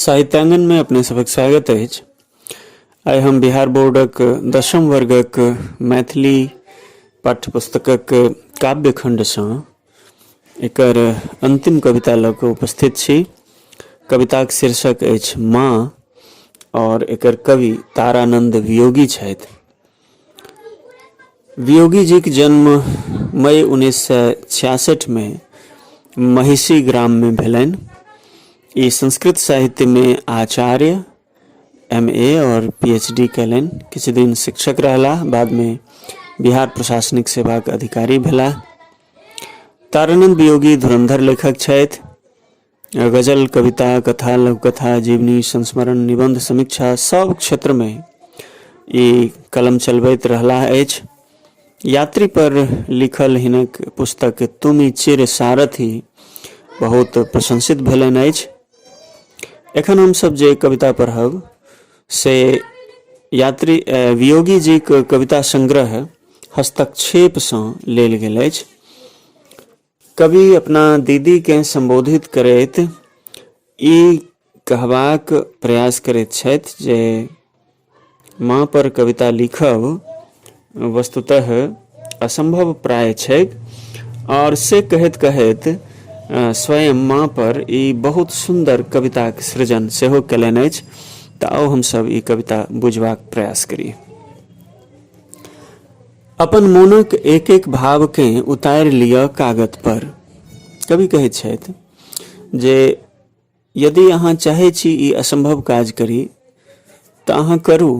साहित्यांगन में अपने सबक स्वागत अछि। आइ हम बिहार बोर्डक 10म वर्गक मैथिली पाठ्यपुस्तकक काव्यखंडसँ एकर अंतिम कविता लऽ कऽ उपस्थित छी। कविताक शीर्षक अछि माँ और एकर कवि तारानंद वियोगी छथि। वियोगी जीक जन्म मई 1966 में महिषी ग्राम में भेलनि। ई संस्कृत साहित्य में आचार्य MA और PhD कयलनि। किछु दिन शिक्षक रहलाह, बाद में बिहार प्रशासनिक सेवाक अधिकारी भेलाह। तारानंद वियोगी धुरंधर लेखक छथि। गजल, कविता, कथा, लघुकथा, जीवनी, संस्मरण, निबंध, समीक्षा सब क्षेत्र में ई कलम चलबैत रहलाह अछि। यात्री पर लिखल हिनक पुस्तक तुमी चिर सारथी बहुत प्रशंसित भेलनि अछि। एखन हम सब जे कविता पढ़ब से यात्री वियोगी जी के कविता संग्रह हस्तक्षेप से लेल गेल अछि। कवि अपना दीदी के संबोधित करैत ई कहबाक प्रयास करैत छथि जे माँ पर कविता लिखब वस्तुतः असंभव प्राय छै, और से कहैत कहैत स्वयं माँ पर ई बहुत सुंदर कविता के सृजन सेहो कयलनि अछि। तऽ आओ हम सब ई कविता बुझबाक प्रयास करी। अपन मोनक एक एक भाव के उतारि लिअ कागज पर। कवि कहैत छथि जे यदि अहाँ चाहै छी ई असंभव काज करी तऽ अहाँ करू।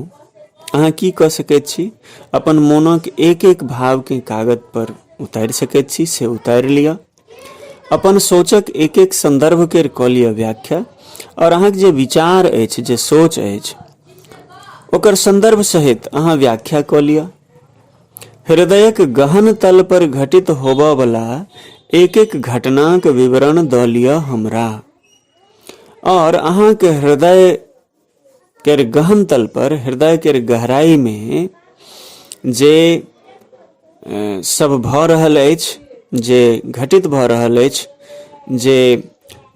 अहाँ की कऽ सकैत छी? अपन मोनक एक एक भाव के कागज पर उतारि सकैत छी, से उतारि लिअ। अपन सोचक एक एक संदर्भ के कऽ लिअ व्याख्या, और अहाँक जे विचार अछि, जे सोच अछि, ओकर संदर्भ सहित अहाँ व्याख्या कऽ लिअ। हृदयक गहन तल पर घटित होबऽ वाला एक एक घटनाक विवरण दऽ लिअ हमरा। और अहाँ के हृदय के गहन तल पर, हृदय के गहराई में जे सब भऽ रहल अछि, जे घटित भऽ रहल अछि, जे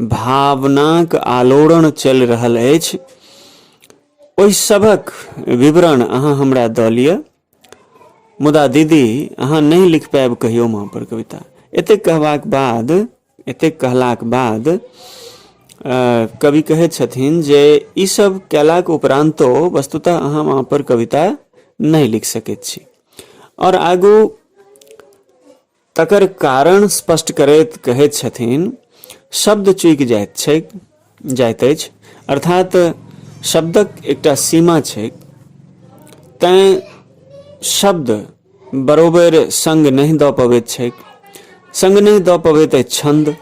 भावनाक आलोड़न चलि रहल अछि, ओहि सबक विवरण अहाँ हमरा दऽ लिअ। मुदा दीदी अहाँ नहीं लिख पायब कहियो माँ पर कविता। एतेक कहबाक बाद, एतेक कहलाक बाद कवि कहैत छथिन जे ई सब कयलाक उपरांतो वस्तुतः अहाँ माँ पर कविता नहीं लिख सकैत छी। और आगू तकर कारण स्पष्ट करैत कहैत छथिन, शब्द चूकि जाइत अछि, अर्थात शब्दक एकटा सीमा छै। तैं शब्द बरोबर संग नहीं दऽ पबैत छै। संग नहीं दऽ पबैत अछि छंद,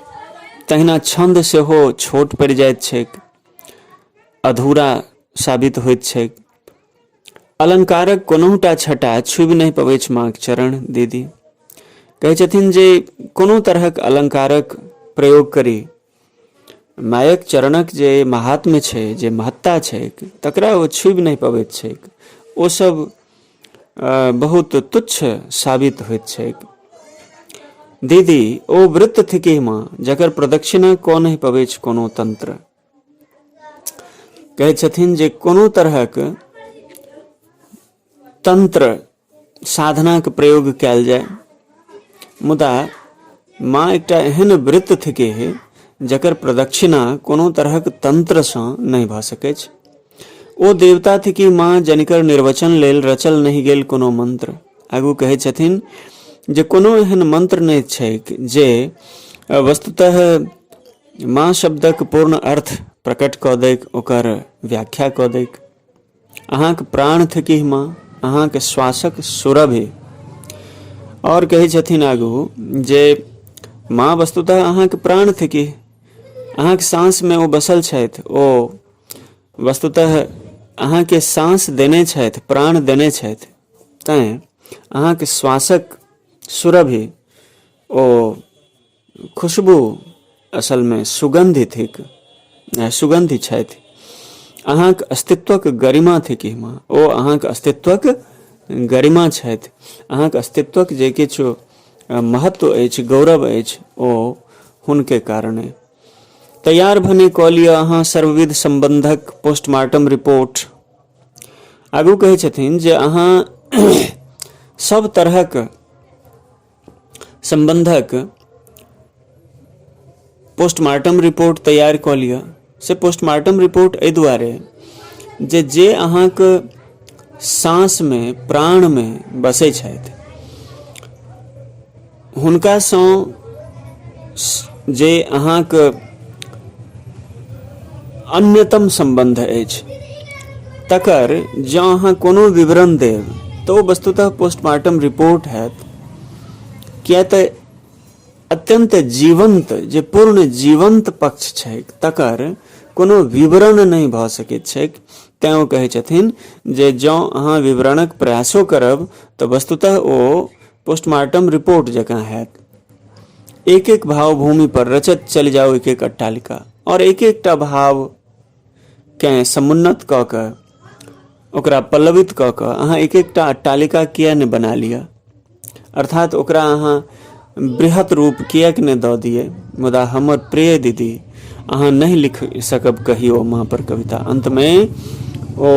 तहिना छंद सेहो छोट पड़ि जाइत छै, अधूरा साबित होइत छै। अलंकारक कोनोटा छटा छुबि नहीं पबै छै माँक चरण दीदी। कहै छथिन जे कोनो तरहक अलंकारक प्रयोग करी, मायक चरणक जे महात्म्य छै, जे महत्ता छै, तकरा ओ छुबि नहीं पबैत छै। ओ सब बहुत तुच्छ साबित होइत छै। दीदी ओ वृत्त थिकी माँ जकर प्रदक्षिणा कऽ नहीं पबै छै कोनो तंत्र। कहै छथिन जे कोनो तरहक तंत्र साधना के प्रयोग कयल जाय, मुदा माँ एकटा एहन वृत्त थिके जकर प्रदक्षिणा कोनो तरहक तंत्र सँ नहीं भऽ सकै छै। ओ देवता थिकी माँ जनिकर निर्वचन लेल रचल नहीं गेल कोनो मंत्र। आगू कहै छथिन जे कोनो एहन मंत्र नहीं छै जे वस्तुतः माँ शब्दक पूर्ण अर्थ प्रकट कऽ दैक, ओकर व्याख्या कऽ दैक। अहाँक प्राण थिकी माँ, अहाँक श्वासक सुरभि। और कहै छथिन आगू जे माँ वस्तुतः अहाँक प्राण थिकी, अहाँक सांस में ओ बसल छथि। ओ वस्तुतः अहाँके सांस देने छथि, प्राण देने छथि। तैं अहाँके श्वासक सुरभि, ओ खुशबू असल में सुगंधि थिक, सुगंधि छथि। अहाँक अस्तित्वक गरिमा थिकी माँ, ओ अहाँक अस्तित्वक गरिमा छथि। अहाँक अस्तित्वक जे किछु महत्व अछि, गौरव अछि, ओ हुनके कारणे। तैयार भने कऽ लिअ अहाँ सर्वविध संबंधक पोस्टमार्टम रिपोर्ट। आगू कहै छथिन जे अहाँ सब तरहक संबंधक पोस्टमार्टम रिपोर्ट तैयार कऽ लिअ। से पोस्टमार्टम रिपोर्ट एहि दुआरे जे अहाँक सांस में प्राण में बसै छथि हुनकासँ जे अहाँक अन्यतम संबंध अछि तकर जँ अहाँ कोनो विवरण देब तऽ ओ वस्तुतः पोस्टमार्टम रिपोर्ट हैत। किया तऽ अत्यंत जीवंत जे पूर्ण जीवंत पक्ष छैक तकर कोनो विवरण नहीं भऽ सकैत छैक। तेँ ओ कहै छथिन जे जँ अहाँ विवरणक प्रयासो करब तऽ वस्तुतः ओ पोस्टमार्टम रिपोर्ट जकाँ हैत। एक एक भाव भूमि पर रचत चल जाओ एक एक अट्टालिका, और एक एकटा भाव केँ समुन्नत कऽ कऽ ओकरा पल्लवित कऽ कऽ अहाँ एक एकटा अट्टालिका किया नहि बना लिअ, अर्थात ओकरा अहाँ बृहत रूप किएक नहि दऽ दिए। मुदा हमर प्रिय दीदी अहाँ नहीं लिख सकब कहियो माँ पर कविता। अंत में ओ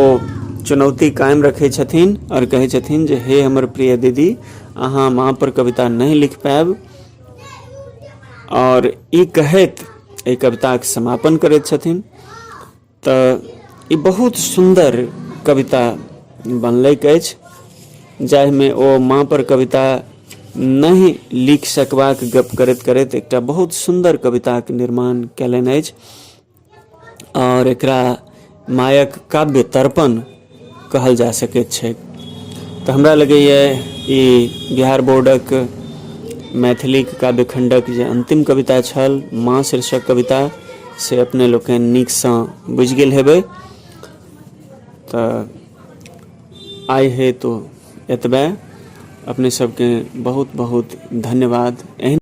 चुनौती कायम रखे छथिन और कहे छथिन जे हे हमर प्रिय दीदी अहाँ माँ पर कविता नहीं लिख पाएब। और ई कहैत एहि कविताक समापन करैत छथिन। तऽ ई बहुत सुंदर कविता बनलैक अछि जाहिमे ओ माँ पर कविता नहीं लिख सकबाक गप करैत करैत एकटा बहुत सुंदर कविताक निर्माण कयलनि अछि और एकरा मायक काव्य तर्पण कहल जा सकैत छै। तऽ हमरा लगैए ई बिहार बोर्डक मैथिलीक काव्य खंडक जे अंतिम कविता छल माँ शीर्षक कविता से अपने लोकनि नीकसँ बुझि गेल हेबै। तऽ आइ हेतु एतबे। अपने सबके बहुत बहुत धन्यवाद।